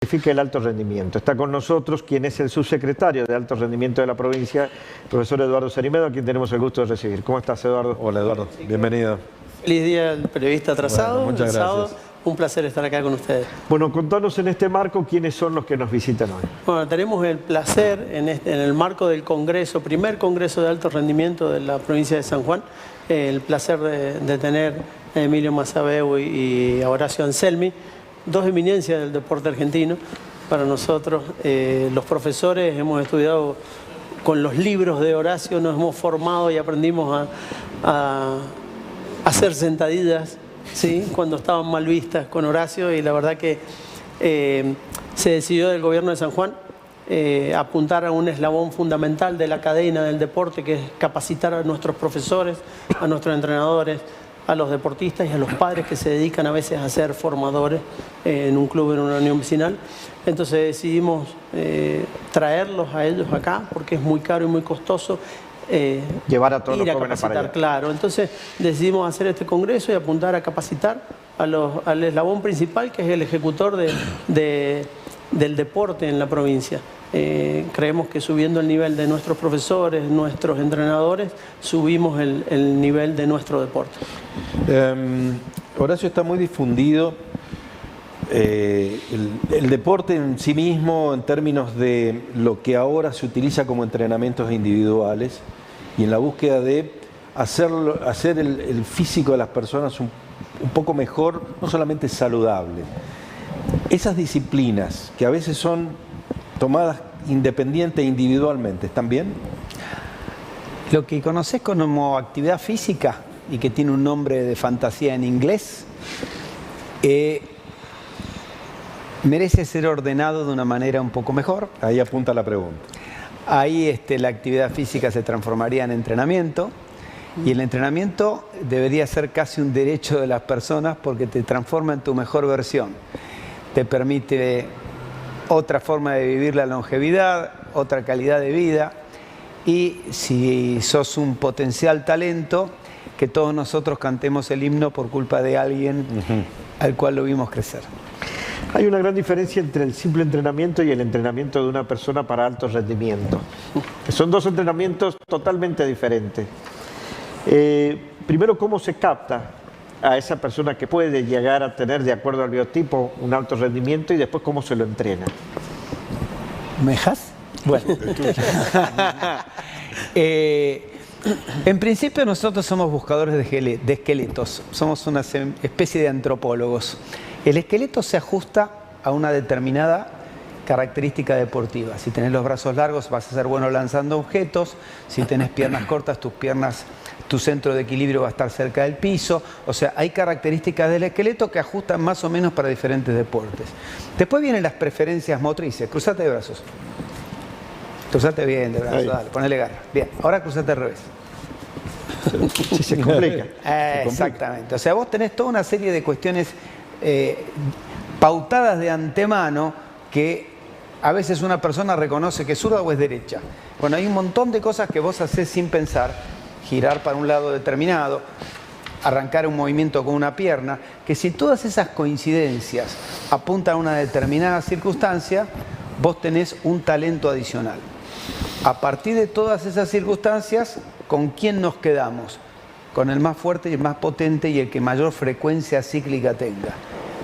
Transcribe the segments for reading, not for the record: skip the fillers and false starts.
Significa el alto rendimiento. Está con nosotros quien es el subsecretario de alto rendimiento de la provincia, el profesor Eduardo Cerimedo, a quien tenemos el gusto de recibir. ¿Cómo estás, Eduardo? Hola, Eduardo. Bienvenido. Feliz día al periodista atrasado. Bueno, muchas gracias. Sábado. Un placer estar acá con ustedes. Bueno, contanos en este marco quiénes son los que nos visitan hoy. Bueno, tenemos el placer en el marco del Congreso, primer Congreso de Alto Rendimiento de la provincia de San Juan, el placer de tener a Emilio Mazzabeu y a Horacio Anselmi, dos eminencias del deporte argentino. Para nosotros, los profesores, hemos estudiado con los libros de Horacio, nos hemos formado y aprendimos a hacer sentadillas, ¿sí? Cuando estaban mal vistas con Horacio, y la verdad que se decidió del gobierno de San Juan apuntar a un eslabón fundamental de la cadena del deporte, que es capacitar a nuestros profesores, a nuestros entrenadores, a los deportistas y a los padres que se dedican a veces a ser formadores en un club, en una unión vecinal. Entonces decidimos traerlos a ellos acá, porque es muy caro y muy costoso llevar a todos ir los a jóvenes capacitar, para allá. claro. Entonces decidimos hacer este congreso y apuntar a capacitar al eslabón principal, que es el ejecutor del deporte en la provincia. Creemos que subiendo el nivel de nuestros profesores, nuestros entrenadores, subimos el nivel de nuestro deporte. Horacio, está muy difundido el deporte en sí mismo, en términos de lo que ahora se utiliza como entrenamientos individuales, y en la búsqueda de hacer el físico de las personas un poco mejor, no solamente saludable. Esas disciplinas que a veces son tomadas independiente e individualmente, ¿están bien? Lo que conoces como actividad física, y que tiene un nombre de fantasía en inglés, merece ser ordenado de una manera un poco mejor. Ahí apunta la pregunta. Ahí la actividad física se transformaría en entrenamiento, y el entrenamiento debería ser casi un derecho de las personas, porque te transforma en tu mejor versión. Te permite otra forma de vivir la longevidad, otra calidad de vida, y si sos un potencial talento, que todos nosotros cantemos el himno por culpa de alguien al cual lo vimos crecer. Hay una gran diferencia entre el simple entrenamiento y el entrenamiento de una persona para alto rendimiento, que son dos entrenamientos totalmente diferentes. Primero, ¿cómo se capta a esa persona que puede llegar a tener, de acuerdo al biotipo, un alto rendimiento, y después cómo se lo entrena? ¿Me dejas? Bueno. En principio nosotros somos buscadores de esqueletos, somos una especie de antropólogos. El esqueleto se ajusta a una determinada característica deportiva. Si tenés los brazos largos vas a ser bueno lanzando objetos, si tenés piernas cortas, tu centro de equilibrio va a estar cerca del piso. O sea, hay características del esqueleto que ajustan más o menos para diferentes deportes. Después vienen las preferencias motrices. Cruzate de brazos. Cruzate bien de brazos, dale, ponele garra. Bien, ahora cruzate al revés. Sí, se complica. Exactamente. O sea, vos tenés toda una serie de cuestiones pautadas de antemano, que a veces una persona reconoce que es zurda o es derecha. Bueno, hay un montón de cosas que vos hacés sin pensar, girar para un lado determinado, arrancar un movimiento con una pierna, que si todas esas coincidencias apuntan a una determinada circunstancia, vos tenés un talento adicional. A partir de todas esas circunstancias, ¿con quién nos quedamos? Con el más fuerte y el más potente y el que mayor frecuencia cíclica tenga.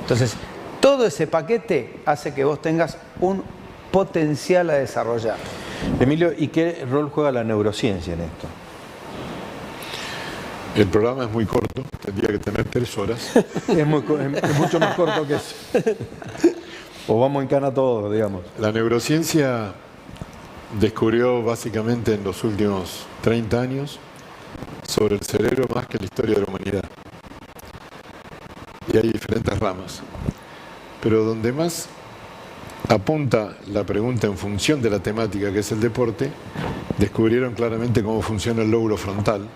Entonces, todo ese paquete hace que vos tengas un potencial a desarrollar. Emilio, ¿y qué rol juega la neurociencia en esto? El programa es muy corto, tendría que tener 3 horas. Es mucho más corto que eso. O vamos en cana todos, digamos. La neurociencia descubrió básicamente en los últimos 30 años sobre el cerebro más que la historia de la humanidad. Y hay diferentes ramas. Pero donde más apunta la pregunta en función de la temática, que es el deporte, descubrieron claramente cómo funciona el lóbulo frontal,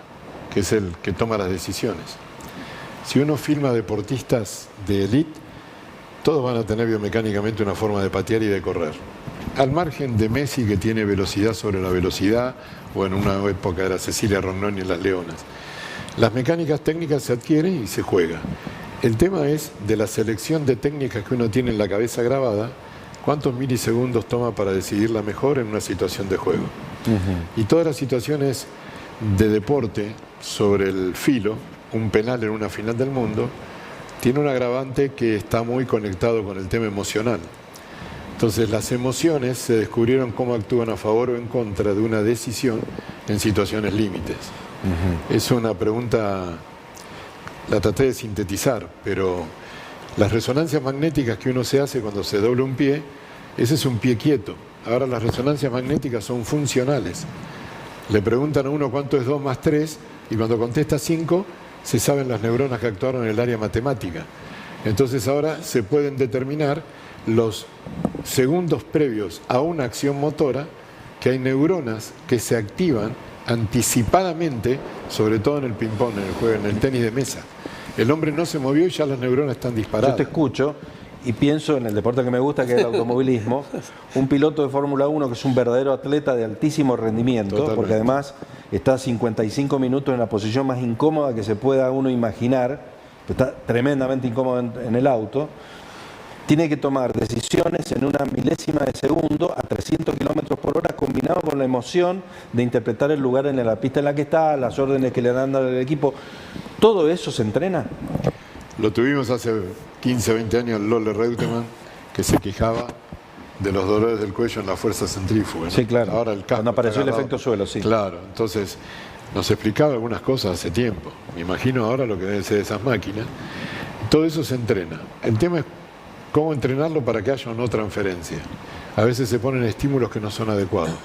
que es el que toma las decisiones. Si uno filma deportistas de élite, todos van a tener biomecánicamente una forma de patear y de correr. Al margen de Messi, que tiene velocidad sobre la velocidad, o en una época era Cecilia Rognoni en las Leonas. Las mecánicas técnicas se adquieren y se juega. El tema es de la selección de técnicas que uno tiene en la cabeza grabada, ¿cuántos milisegundos toma para decidir la mejor en una situación de juego? Y todas las situaciones de deporte sobre el filo, un penal en una final del mundo, tiene un agravante que está muy conectado con el tema emocional. Entonces las emociones se descubrieron cómo actúan a favor o en contra de una decisión en situaciones límites. Es una pregunta, la traté de sintetizar, pero las resonancias magnéticas que uno se hace cuando se dobla un pie, ese es un pie quieto. Ahora las resonancias magnéticas son funcionales. Le preguntan a uno cuánto es 2 más 3 y cuando contesta 5 se saben las neuronas que actuaron en el área matemática. Entonces ahora se pueden determinar los segundos previos a una acción motora, que hay neuronas que se activan anticipadamente, sobre todo en el ping-pong, en el juego, en el tenis de mesa. El hombre no se movió y ya las neuronas están disparadas. Yo te escucho y pienso en el deporte que me gusta, que es el automovilismo. Un piloto de Fórmula 1 que es un verdadero atleta de altísimo rendimiento, Totalmente. porque además está 55 minutos en la posición más incómoda que se pueda uno imaginar, está tremendamente incómodo en el auto, tiene que tomar decisiones en una milésima de segundo a 300 kilómetros por hora, combinado con la emoción de interpretar el lugar en la pista en la que está, las órdenes que le dan al equipo. ¿Todo eso se entrena? Lo tuvimos hace 15, 20 años al Lolle Reutemann, que se quejaba de los dolores del cuello en la fuerza centrífuga, ¿no? Sí, claro. Ahora el casco Cuando apareció el está efecto suelo, sí. Claro, entonces nos explicaba algunas cosas hace tiempo. Me imagino ahora lo que deben ser esas máquinas. Todo eso se entrena. El tema es cómo entrenarlo para que haya o no transferencia. A veces se ponen estímulos que no son adecuados.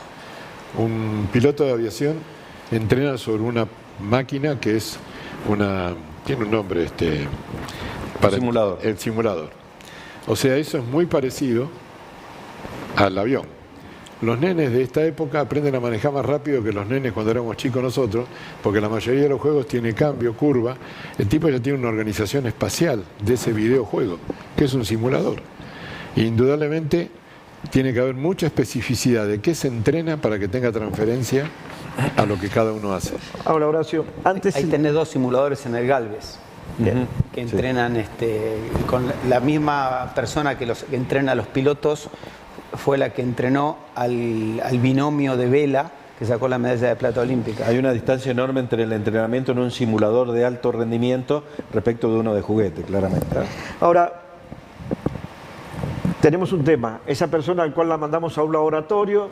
Un piloto de aviación entrena sobre una máquina que es tiene un nombre, simulador. El simulador. O sea, eso es muy parecido al avión. Los nenes de esta época aprenden a manejar más rápido que los nenes cuando éramos chicos nosotros, porque la mayoría de los juegos tiene cambio, curva. El tipo ya tiene una organización espacial de ese videojuego, que es un simulador. E indudablemente tiene que haber mucha especificidad de qué se entrena para que tenga transferencia a lo que cada uno hace. Ahora, Horacio, antes... Ahí tenés 2 simuladores en el Galvez, que entrenan con la misma persona que entrena a los pilotos, fue la que entrenó al binomio de vela que sacó la medalla de plata olímpica. Hay una distancia enorme entre el entrenamiento en un simulador de alto rendimiento respecto de uno de juguete, claramente. Ahora, tenemos un tema. Esa persona al cual la mandamos a un laboratorio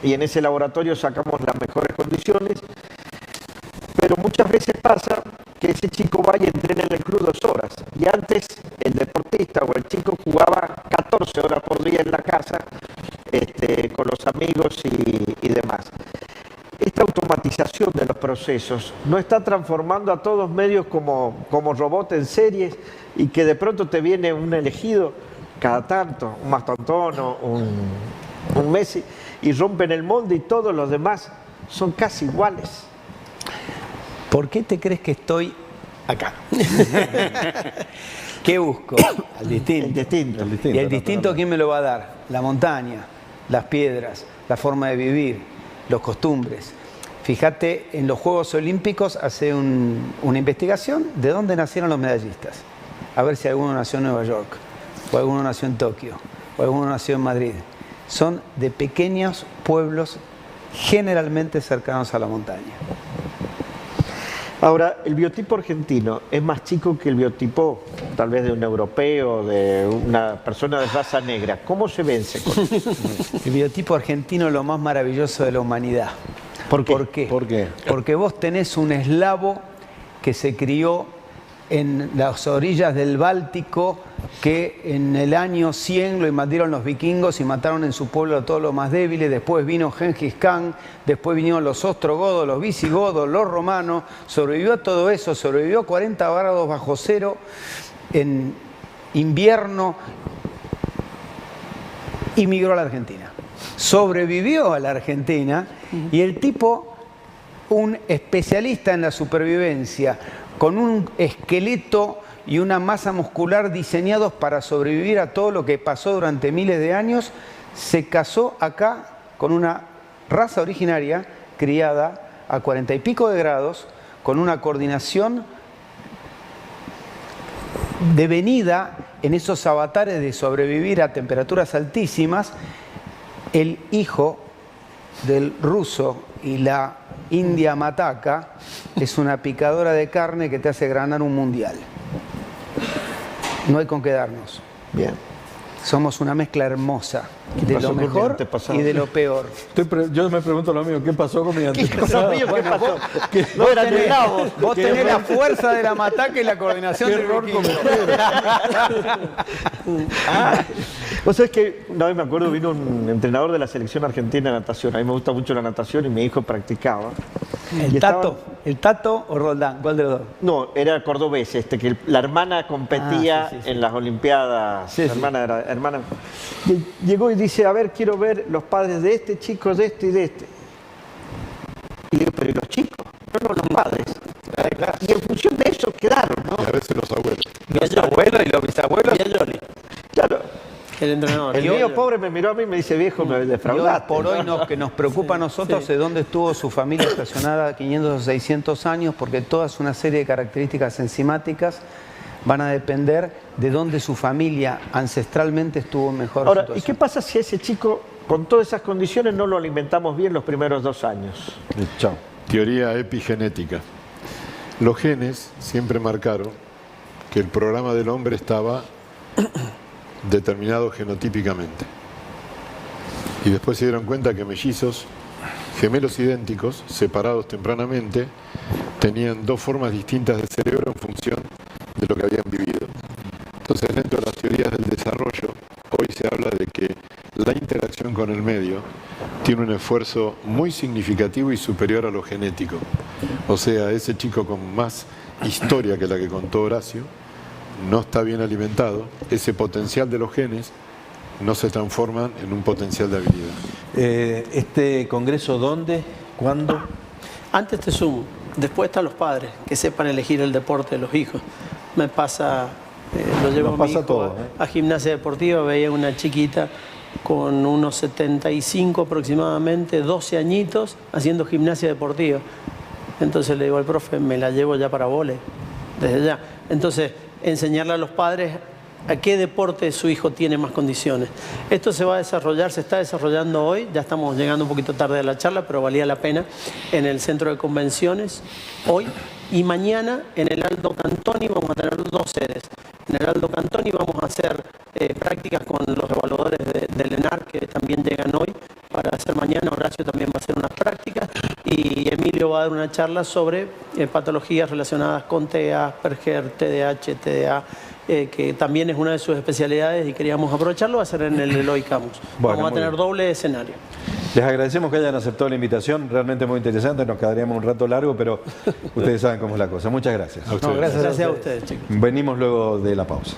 y en ese laboratorio sacamos las mejores condiciones, pero muchas veces pasa que ese chico va y entrena en el club 2 horas y antes el deportista o el chico jugaba 14 horas por día en la casa con los amigos y demás. Esta automatización de los procesos no está transformando a todos medios como robots en series y que de pronto te viene un elegido cada tanto, un Mastantuono, un Messi, y rompen el molde y todos los demás son casi iguales. ¿Por qué te crees que estoy acá? ¿Qué busco? Al distinto. El distinto. ¿Y el distinto quién me lo va a dar? La montaña, las piedras, la forma de vivir, los costumbres. Fíjate, en los Juegos Olímpicos hace una investigación de dónde nacieron los medallistas. A ver si alguno nació en Nueva York, o alguno nació en Tokio, o alguno nació en Madrid. Son de pequeños pueblos generalmente cercanos a la montaña. Ahora, el biotipo argentino es más chico que el biotipo tal vez de un europeo, de una persona de raza negra. ¿Cómo se vence con eso? El biotipo argentino es lo más maravilloso de la humanidad. ¿Por qué? ¿Por qué? ¿Por qué? Porque vos tenés un eslavo que se crió en las orillas del Báltico, que en el año 100 lo invadieron los vikingos y mataron en su pueblo a todos los más débiles. Después vino Gengis Khan, después vinieron los ostrogodos, los visigodos, los romanos. Sobrevivió a todo eso, sobrevivió a 40 grados bajo cero en invierno y migró a la Argentina. Sobrevivió a la Argentina y el tipo, un especialista en la supervivencia, con un esqueleto y una masa muscular diseñados para sobrevivir a todo lo que pasó durante miles de años, se casó acá con una raza originaria criada a 40 y pico de grados, con una coordinación devenida en esos avatares de sobrevivir a temperaturas altísimas, el hijo del ruso y la india mataca es una picadora de carne que te hace ganar un mundial. No hay con qué darnos. Bien. Somos una mezcla hermosa de pasó lo con mi mejor antepasado? y de lo peor. Yo me pregunto lo mismo, ¿qué pasó con mi antepasado? ¿Qué pasó? ¿Qué- No eran de bravos. Vos tenés la fuerza de la mataca y la coordinación ¿Qué del error vikingo. Vos sabés que una vez me acuerdo, vino un entrenador de la selección argentina de natación. A mí me gusta mucho la natación y mi hijo practicaba. Y estaban- ¿El Tato o Roldán? ¿Cuál de los dos? No, era cordobés, que la hermana competía Ah, sí. en las Olimpiadas. Sí, La sí. hermana era hermana. Y llegó y dice, a ver, quiero ver los padres de este chico, de este y de este. Y digo, pero ¿y los chicos? No, los padres. Y en función de eso quedaron, ¿no? Y a veces los abuelos. Los abuelos y los bisabuelos. Claro. El entrenador. El mío pobre me miró a mí y me dice, viejo, me Y hoy defraudaste. por hoy que nos preocupa a nosotros es dónde estuvo su familia estacionada 500 o 600 años, porque toda una serie de características enzimáticas van a depender de dónde su familia ancestralmente estuvo en mejor Ahora, ¿y situación. qué pasa si a ese chico, con todas esas condiciones, no lo alimentamos bien los primeros 2 años? Chao. Teoría epigenética. Los genes siempre marcaron que el programa del hombre estaba determinado genotípicamente. Y después se dieron cuenta que mellizos, gemelos idénticos, separados tempranamente, tenían 2 formas distintas de cerebro en función de lo que habían vivido. Entonces, dentro de las teorías del desarrollo, hoy se habla de que la interacción con el medio tiene un esfuerzo muy significativo y superior a lo genético. O sea, ese chico con más historia que la que contó Horacio, no está bien alimentado, ese potencial de los genes no se transforman en un potencial de habilidad. ¿Este congreso dónde? ¿Cuándo? Antes te sumo, después están los padres, que sepan elegir el deporte de los hijos. Me pasa, lo llevo Nos a mi pasa hijo todo, a gimnasia deportiva, veía una chiquita con unos 75 aproximadamente, 12 añitos, haciendo gimnasia deportiva. Entonces le digo al profe, me la llevo ya para vóley, desde ya. Entonces, enseñarle a los padres a qué deporte su hijo tiene más condiciones. Esto se va a desarrollar, se está desarrollando hoy, ya estamos llegando un poquito tarde a la charla, pero valía la pena, en el centro de convenciones, hoy y mañana en el Aldo Cantoni vamos a tener 2 sedes. En el Aldo Cantoni vamos a hacer prácticas con los evaluadores del ENAR que también llegan hoy para hacer mañana. Horacio también va a hacer unas prácticas y Emilio va a dar una charla sobre patologías relacionadas con TEA, Asperger, TDAH, TDA, que también es una de sus especialidades y queríamos aprovecharlo, va a ser en el Eloy Camus. Bueno, Vamos a muy tener bien. doble escenario. Les agradecemos que hayan aceptado la invitación, realmente muy interesante, nos quedaríamos un rato largo, pero ustedes saben cómo es la cosa. Muchas gracias. A ustedes. gracias. Gracias a ustedes, chicos. Venimos luego de la pausa.